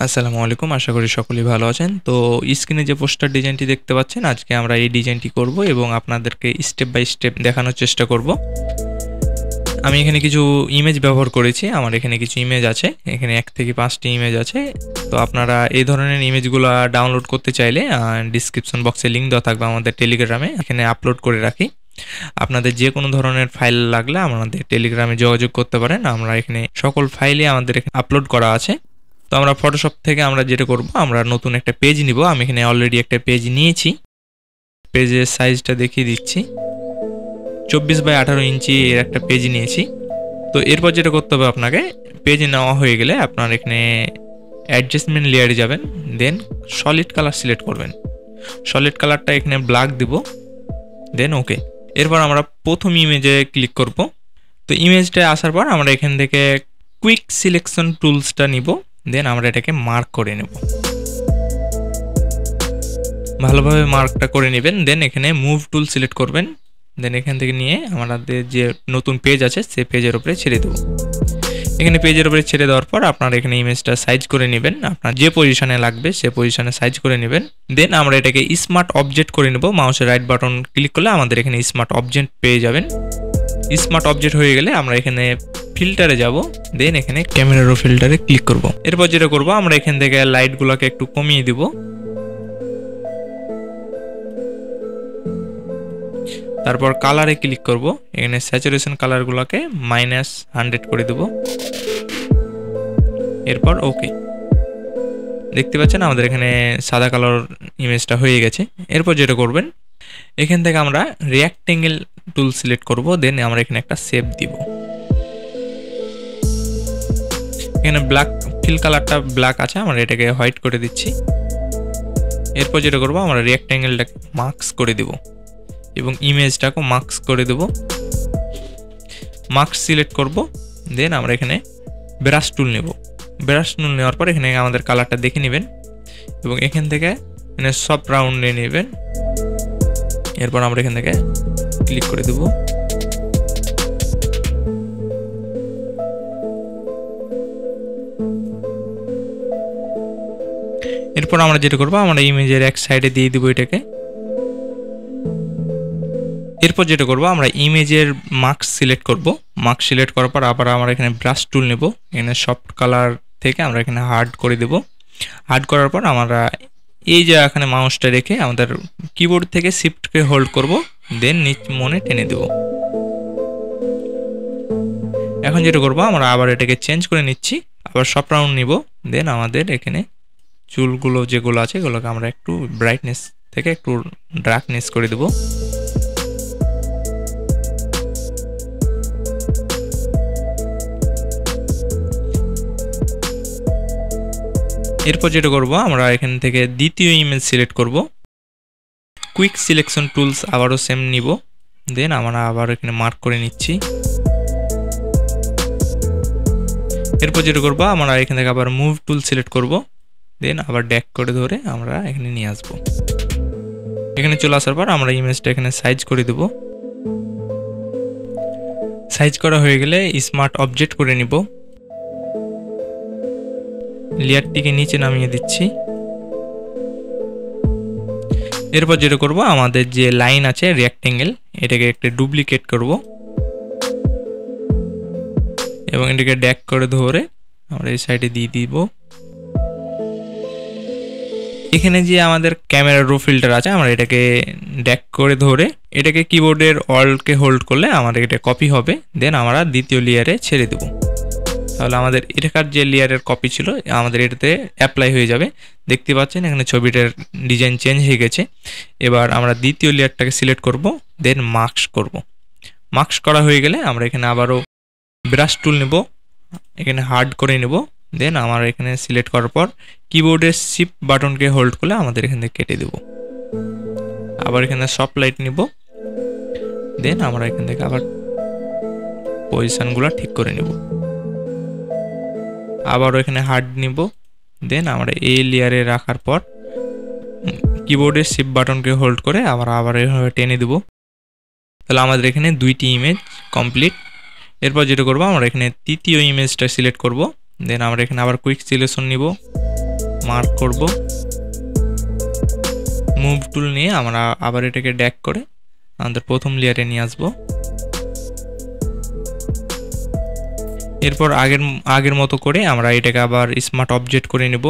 আসসালামু আলাইকুম, আশা করি সকলেই ভালো আছেন। তো স্ক্রিনে যে পোস্টার ডিজাইনটি দেখতে পাচ্ছেন, আজকে আমরা এই ডিজাইনটি করব এবং আপনাদেরকে স্টেপ বাই স্টেপ দেখানোর চেষ্টা করব। আমি এখানে কিছু ইমেজ ব্যবহার করেছি। আমার এখানে কিছু ইমেজ আছে, এখানে 1 থেকে 5টি ইমেজ আছে। তো আপনারা এই ধরনের ইমেজগুলো ডাউনলোড করতে চাইলে ডিসক্রিপশন বক্সে লিঙ্ক দেওয়া থাকবে আমাদের টেলিগ্রামে, এখানে আপলোড করে রাখি। আপনাদের যে কোনো ধরনের ফাইল লাগলে আমাদের টেলিগ্রামে যোগাযোগ করতে পারেন। আমরা এখানে সকল ফাইলই আমাদের এখানে আপলোড করা আছে। তো আমরা ফটোশপ থেকে আমরা যেটা করব, আমরা নতুন একটা পেজ নিব। আমি এখানে অলরেডি একটা পেজ নিয়েছি। পেজের সাইজটা দেখিয়ে দিচ্ছি, 24x18 ইঞ্চি এর একটা পেজ নিয়েছি। তো এরপর যেটা করতে হবে, আপনাকে পেজ নেওয়া হয়ে গেলে আপনার এখানে অ্যাডজাস্টমেন্ট লেয়ারে যাবেন, দেন সলিড কালার সিলেক্ট করবেন। সলিড কালারটা এখানে ব্ল্যাক দিব, দেন ওকে। এরপর আমরা প্রথম ইমেজে ক্লিক করব। তো ইমেজটা আসার পর আমরা এখান থেকে কুইক সিলেকশন টুলসটা নিব, দেন আমরা এটাকে মার্ক করে নেব। ভালোভাবে মার্কটা করে নেবেন, দেন এখানে মুভ টুল সিলেক্ট করবেন, দেন এখান থেকে নিয়ে আমাদের যে নতুন পেজ আছে সেই পেজের উপরে ছেড়ে দেবো। এখানে পেজের উপরে ছেড়ে দেওয়ার পর আপনার এখানে ইমেজটা সাইজ করে নেবেন, আপনার যে পজিশনে লাগবে সে পজিশনে সাইজ করে নেবেন। দেন আমরা এটাকে স্মার্ট অবজেক্ট করে নেব। মাউসের রাইট বাটন ক্লিক করলে আমাদের এখানে স্মার্ট অবজেক্ট পেয়ে যাবেন। স্মার্ট অবজেক্ট হয়ে গেলে আমরা এখানে ফিল্টারে যাব, দেন এখানে ক্যামেরার ফিল্টারে ক্লিক করব। এরপর যেটা করব, আমরা এখান থেকে লাইটগুলোকে একটু কমিয়ে দিব। তারপর কালারে ক্লিক করব, এখানে স্যাচুরেশন কালারগুলোকে -100 করে দেব। এরপর ওকে। দেখতে পাচ্ছেন আমাদের এখানে সাদা কালার ইমেজটা হয়ে গেছে। এরপর যেটা করবেন, এখান থেকে আমরা রেক্ট্যাঙ্গেল টুল সিলেক্ট করব, দেন আমরা এখানে একটা শেপ দিব। এখানে ব্ল্যাক ফিল কালারটা ব্ল্যাক আছে, আমরা এটাকে হোয়াইট করে দিচ্ছি। এরপর যেটা করব, আমরা রেক্ট্যাঙ্গেলটাকে মার্কস করে দেব এবং ইমেজটাকে মার্কস করে দেব। মার্কস সিলেক্ট করব, দেন আমরা এখানে ব্রাশ টুল নেব। ব্রাশ টুল নেওয়ার পর এখানে আমাদের কালারটা দেখে নেবেন এবং এখান থেকে এখানে সফট রাউন্ডে নেবেন। এরপর আমরা এখান থেকে ক্লিক করে দেব। এরপর আমরা যেটা করবো, আমরা ইমেজের এক সাইডে দিয়ে দিব এটাকে। এরপর যেটা করবো, আমরা ইমেজের মার্কস সিলেক্ট করব। মার্কস সিলেক্ট করার পর আবার আমরা এখানে ব্রাশ টুল নেব, এখানে সফট কালার থেকে আমরা এখানে হার্ড করে দেব। হার্ড করার পর আমরা এই যে এখানে মাউসটা রেখে আমাদের কিবোর্ড থেকে শিফটকে হোল্ড করব, দেন নিচ মনে টেনে দেব। এখন যেটা করবো, আমরা আবার এটাকে চেঞ্জ করে নিচ্ছি, আবার সফট রাউন্ড নিব, দেন আমাদের এখানে চুলগুলো যেগুলো আছে এগুলোকে আমরা একটু ব্রাইটনেস থেকে একটু ডার্কনেস করে দেব। এরপর যেটা করবো, আমরা এখান থেকে দ্বিতীয় ইমেজ সিলেক্ট করব। কুইক সিলেকশন টুলস আবারও সেম নিব, দেন আমরা আবার এখানে মার্ক করে নিচ্ছি। এরপর যেটা করবো, আমরা এখান থেকে আবার মুভ টুল সিলেক্ট করব, দেন আবার ড্র্যাগ করে ধরে আমরা এখানে নিয়ে আসব। এখানে চলে আসার পর আমরা ইমেজটা এখানে সাইজ করে দেব। সাইজ করা হয়ে গেলে স্মার্ট অবজেক্ট করে নিব। লেয়ারটিকে নিচে নামিয়ে দিচ্ছি। এরপর যেটা করব, আমাদের যে লাইন আছে রেক্ট্যাঙ্গেল, এটাকে একটা ডুপ্লিকেট করব এবং এটাকে ড্র্যাগ করে ধরে আমরা এই সাইডে দিয়ে দিব। এখানে যে আমাদের ক্যামেরার রো ফিল্টার আছে, আমরা এটাকে ড্র্যাগ করে ধরে এটাকে কিবোর্ডের অল্টকে হোল্ড করলে আমাদের এটা কপি হবে, দেন আমরা দ্বিতীয় লেয়ারে ছেড়ে দেব। তাহলে আমাদের এটাকার যে লেয়ারের কপি ছিল আমাদের এটাতে অ্যাপ্লাই হয়ে যাবে। দেখতে পাচ্ছেন এখানে ছবিটার ডিজাইন চেঞ্জ হয়ে গেছে। এবার আমরা দ্বিতীয় লেয়ারটাকে সিলেক্ট করব, দেন মার্কস করব। মার্কস করা হয়ে গেলে আমরা এখানে আবারও ব্রাশ টুল নেব, এখানে হার্ড করে নেব, দেন আমার এখানে সিলেক্ট করার পর কিবোর্ডের শিফট বাটনকে হোল্ড করলে আমাদের এখান থেকে কেটে দেব। আবার এখানে সফট লাইট নিব, দেন আমরা এখান থেকে আবার পজিশনগুলো ঠিক করে নেব। আবারও এখানে হার্ড নিব, দেন আমরা এই লেয়ারে রাখার পর কিবোর্ডের শিফট বাটনকে হোল্ড করে আবার এভাবে টেনে দেব। তাহলে আমাদের এখানে দুইটি ইমেজ কমপ্লিট। এরপর যেটা করব, আমরা এখানে তৃতীয় ইমেজটা সিলেক্ট করব, দেন আমরা এখানে আবার কুইক সিলেকশন নিব, মার্ক করব। মুভ টুল নিয়ে আমরা আবার এটাকে ড্র্যাগ করে আমাদের প্রথম লেয়ারে নিয়ে আসব। এরপর আগের মতো করে আমরা এটাকে আবার স্মার্ট অবজেক্ট করে নেব।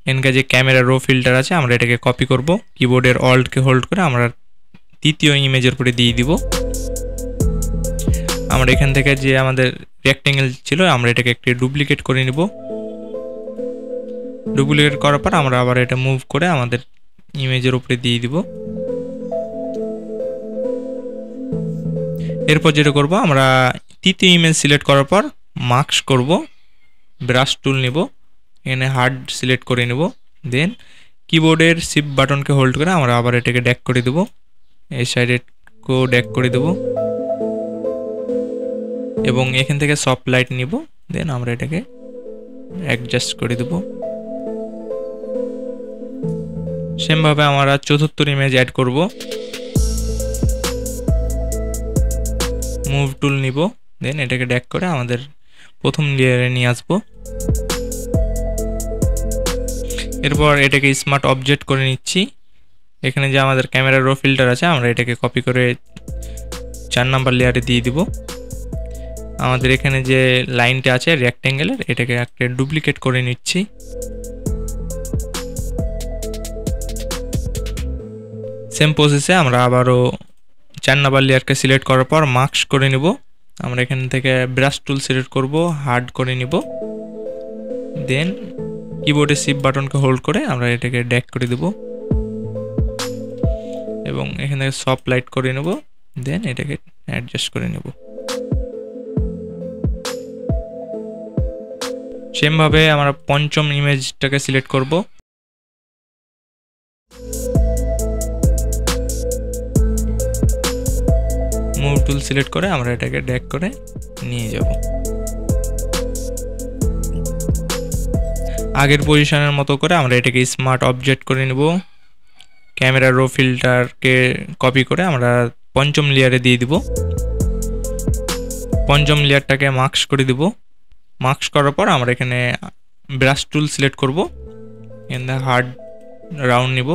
এখানকার যে ক্যামেরা রো ফিল্টার আছে আমরা এটাকে কপি করব, কিবোর্ডের অল্টকে হোল্ড করে আমরা তৃতীয় ইমেজের উপরে দিয়ে দিব। আমরা এখান থেকে যে আমাদের রেক্ট্যাঙ্গেল ছিল আমরা এটাকে একটু ডুপ্লিকেট করে নিব। ডুপ্লিকেট করার পর আমরা আবার এটা মুভ করে আমাদের ইমেজের উপরে দিয়ে দিব। এরপর যেটা করব, আমরা তৃতীয় ইমেজ সিলেক্ট করার পর মার্কস করব, ব্রাশ টুল নিব, এখানে হার্ড সিলেক্ট করে নেব। দেন কিবোর্ডের শিফট বাটনকে হোল্ড করে আমরা আবার এটাকে ড্র্যাগ করে দেব, এই সাইডেও ড্র্যাগ করে দেব এবং এখান থেকে সফট লাইট নিব। দেন আমরা এটাকে অ্যাডজাস্ট করে দেব। সেমভাবে আমরা চতুর্থ ইমেজ অ্যাড করব। মুভ টুল নিব, দেন এটাকে ড্র্যাগ করে আমাদের প্রথম লেয়ারে নিয়ে আসব। এরপর এটাকে স্মার্ট অবজেক্ট করে নিচ্ছি। এখানে যে আমাদের ক্যামেরা রো ফিল্টার আছে আমরা এটাকে কপি করে 4 নাম্বার লেয়ারে দিয়ে দিব। আমাদের এখানে যে লাইনটা আছে রেক্ট্যাঙ্গেলের এটাকে একটা ডুপ্লিকেট করে নিচ্ছি। সেম প্রসেসে আমরা আবারও 4 নাম্বার লেয়ারকে সিলেক্ট করার পর মার্কস করে নিব। আমরা এখান থেকে ব্রাশ টুল সিলেক্ট করব, হার্ড করে নিব। দেন কিবোর্ডে শিফট বাটনকে হোল্ড করে আমরা এটাকে ড্র্যাগ করে দেব এবং এখান থেকে সফট লাইট করে নেব। দেন এটাকে অ্যাডজাস্ট করে নেব। সেমভাবে আমরা পঞ্চম ইমেজটাকে সিলেক্ট করব। মুভ টুল সিলেক্ট করে আমরা এটাকে ড্র্যাগ করে নিয়ে যাব। আগের পজিশনের মতো করে আমরা এটাকে স্মার্ট অবজেক্ট করে নেব। ক্যামেরা রো ফিল্টারকে কপি করে আমরা পঞ্চম লেয়ারে দিয়ে দিব। পঞ্চম লেয়ারটাকে মার্কস করে দিব। মার্কস করার পর আমরা এখানে ব্রাশ টুল সিলেক্ট করব, এখানে হার্ড রাউন্ড নিব।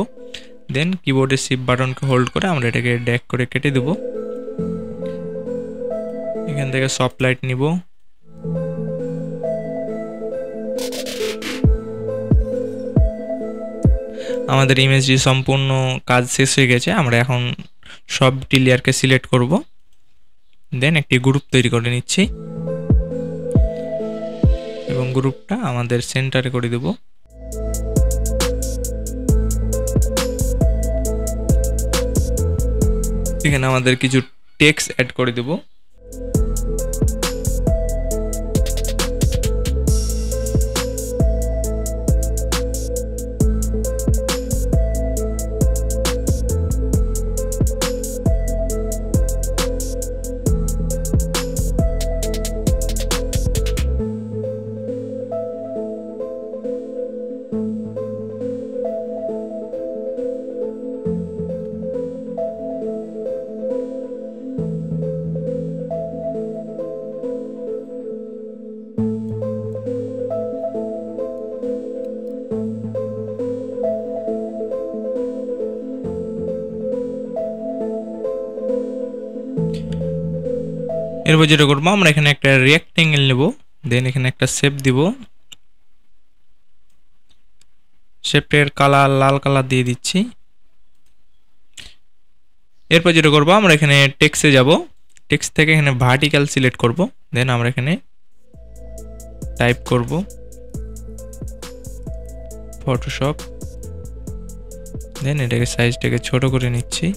দেন কিবোর্ডের শিফট বাটনকে হোল্ড করে আমরা এটাকে ড্র্যাগ করে কেটে দেব। এখান থেকে সফট লাইট নিব। আমাদের ইমেজটি সম্পূর্ণ কাজ শেষ হয়ে গেছে। আমরা এখন সবটি লেয়ারকে সিলেক্ট করব। দেন একটি গ্রুপ তৈরি করে নিচ্ছি এবং গ্রুপটা আমাদের সেন্টারে করে দেব। এখানে আমাদের কিছু টেক্সট অ্যাড করে দেব। এরপর যেটা করবো, আমরা এখানে একটা রেক্ট্যাঙ্গেল নেব। দেন এখানে একটা শেপ দিব। শেপের কালার লাল কালার দিয়ে দিচ্ছি। এরপর যেটা করবো, আমরা এখানে টেক্সটে যাব। টেক্সট থেকে এখানে ভার্টিক্যাল সিলেক্ট করব। দেন আমরা এখানে টাইপ করব ফটোশপ। দেন এটাকে সাইজটাকে ছোট করে নিচ্ছি।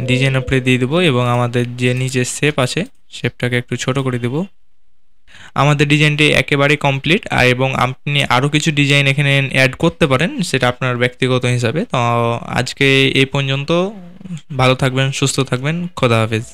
ডিজাইন উপরে দিয়ে দেবো এবং আমাদের যে নিচে শেপ আছে শেপটাকে একটু ছোট করে দেব। আমাদের ডিজাইনটি একেবারে কমপ্লিট। এবং আপনি আরও কিছু ডিজাইন এখানে অ্যাড করতে পারেন, সেটা আপনার ব্যক্তিগত হিসাবে। তো আজকে এই পর্যন্ত। ভালো থাকবেন, সুস্থ থাকবেন, খোদা হাফেজ।